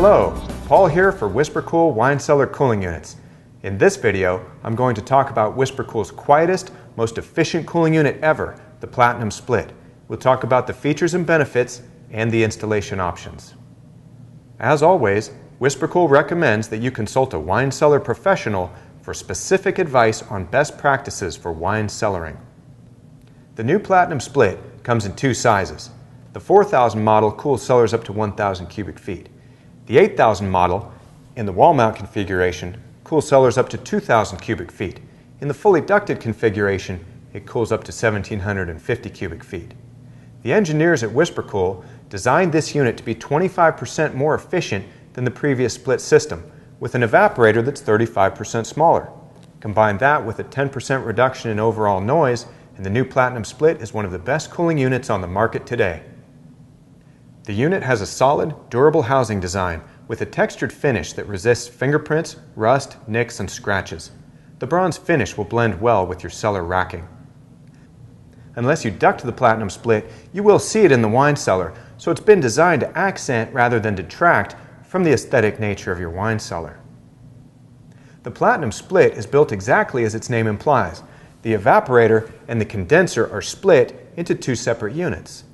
Hello, Paul here for WhisperKOOL wine cellar cooling units. In this video, I'm going to talk about WhisperKOOL's quietest, most efficient cooling unit ever, the Platinum Split. We'll talk about the features and benefits and the installation options. As always, WhisperKOOL recommends that you consult a wine cellar professional for specific advice on best practices for wine cellaring. The new Platinum Split comes in two sizes. The 4000 model cools cellars up to 1000 cubic feet. The 8000 model, in the wall mount configuration, cools cellars up to 2000 cubic feet. In the fully ducted configuration, it cools up to 1750 cubic feet. The engineers at WhisperKOOL designed this unit to be 25% more efficient than the previous split system, with an evaporator that's 35% smaller. Combine that with a 10% reduction in overall noise, and the new Platinum Split is one of the best cooling units on the market today. The unit has a solid, durable housing design with a textured finish that resists fingerprints, rust, nicks, and scratches. The bronze finish will blend well with your cellar racking. Unless you duct the Platinum Split, you will see it in the wine cellar, so it's been designed to accent rather than detract from the aesthetic nature of your wine cellar. The Platinum Split is built exactly as its name implies. The evaporator and the condenser are split into two separate units.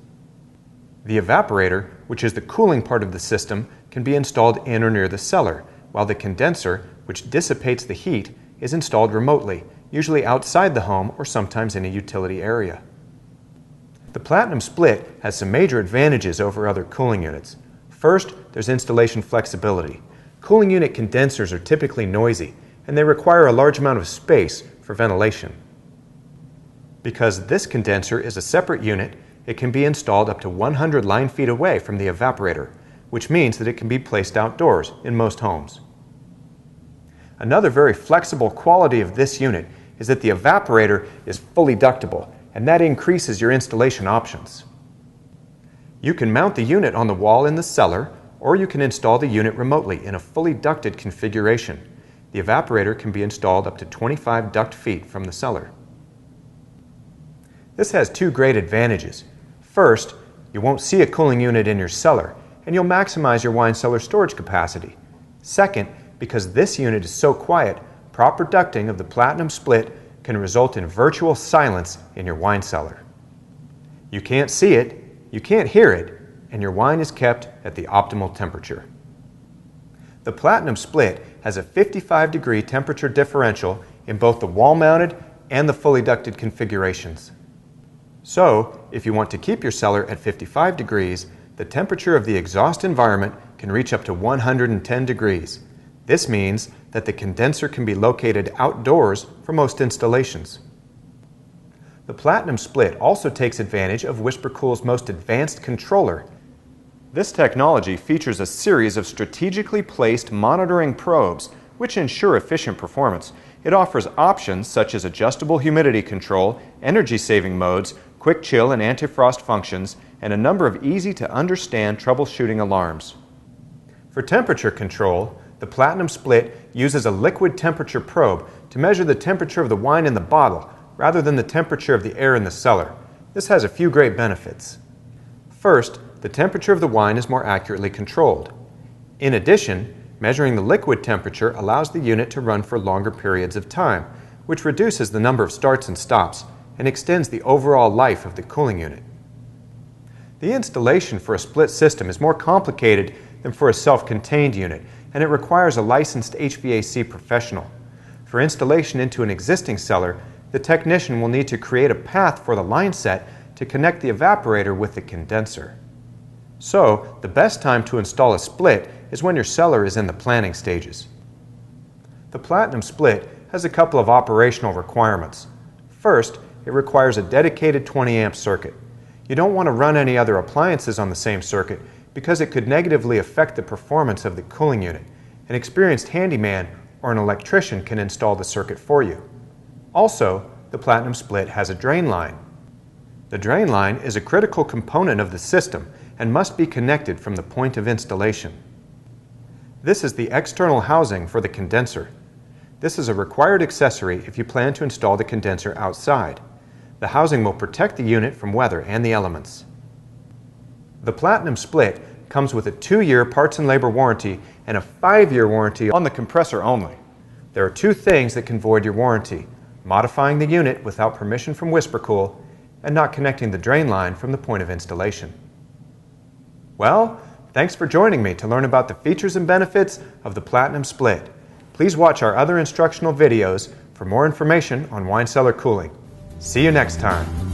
The evaporator, which is the cooling part of the system, can be installed in or near the cellar, while the condenser, which dissipates the heat, is installed remotely, usually outside the home or sometimes in a utility area. The Platinum Split has some major advantages over other cooling units. First, there's installation flexibility. Cooling unit condensers are typically noisy, and they require a large amount of space for ventilation. Because this condenser is a separate unit, it can be installed up to 100 line feet away from the evaporator, which means that it can be placed outdoors in most homes. Another very flexible quality of this unit is that the evaporator is fully ductable, and that increases your installation options. You can mount the unit on the wall in the cellar, or you can install the unit remotely in a fully ducted configuration. The evaporator can be installed up to 25 duct feet from the cellar. This has two great advantages. First, you won't see a cooling unit in your cellar, and you'll maximize your wine cellar storage capacity. Second, because this unit is so quiet, proper ducting of the Platinum Split can result in virtual silence in your wine cellar. You can't see it, you can't hear it, and your wine is kept at the optimal temperature. The Platinum Split has a 55-degree temperature differential in both the wall-mounted and the fully ducted configurations. So, if you want to keep your cellar at 55 degrees, the temperature of the exhaust environment can reach up to 110 degrees. This means that the condenser can be located outdoors for most installations. The Platinum Split also takes advantage of WhisperKOOL's most advanced controller. This technology features a series of strategically placed monitoring probes which ensure efficient performance. It offers options such as adjustable humidity control, energy-saving modes, quick chill and anti-frost functions, and a number of easy-to-understand troubleshooting alarms. For temperature control, the Platinum Split uses a liquid temperature probe to measure the temperature of the wine in the bottle rather than the temperature of the air in the cellar. This has a few great benefits. First, the temperature of the wine is more accurately controlled. In addition, measuring the liquid temperature allows the unit to run for longer periods of time, which reduces the number of starts and stops and extends the overall life of the cooling unit. The installation for a split system is more complicated than for a self-contained unit, and it requires a licensed HVAC professional. For installation into an existing cellar, the technician will need to create a path for the line set to connect the evaporator with the condenser. So, the best time to install a split is when your cellar is in the planning stages. The Platinum Split has a couple of operational requirements. First, it requires a dedicated 20-amp circuit. You don't want to run any other appliances on the same circuit because it could negatively affect the performance of the cooling unit. An experienced handyman or an electrician can install the circuit for you. Also, the Platinum Split has a drain line. The drain line is a critical component of the system and must be connected from the point of installation. This is the external housing for the condenser. This is a required accessory if you plan to install the condenser outside. The housing will protect the unit from weather and the elements. The Platinum Split comes with a 2-year parts and labor warranty and a 5-year warranty on the compressor only. There are 2 things that can void your warranty: modifying the unit without permission from WhisperKOOL and not connecting the drain line from the point of installation. Well, thanks for joining me to learn about the features and benefits of the Platinum Split. Please watch our other instructional videos for more information on wine cellar cooling. See you next time.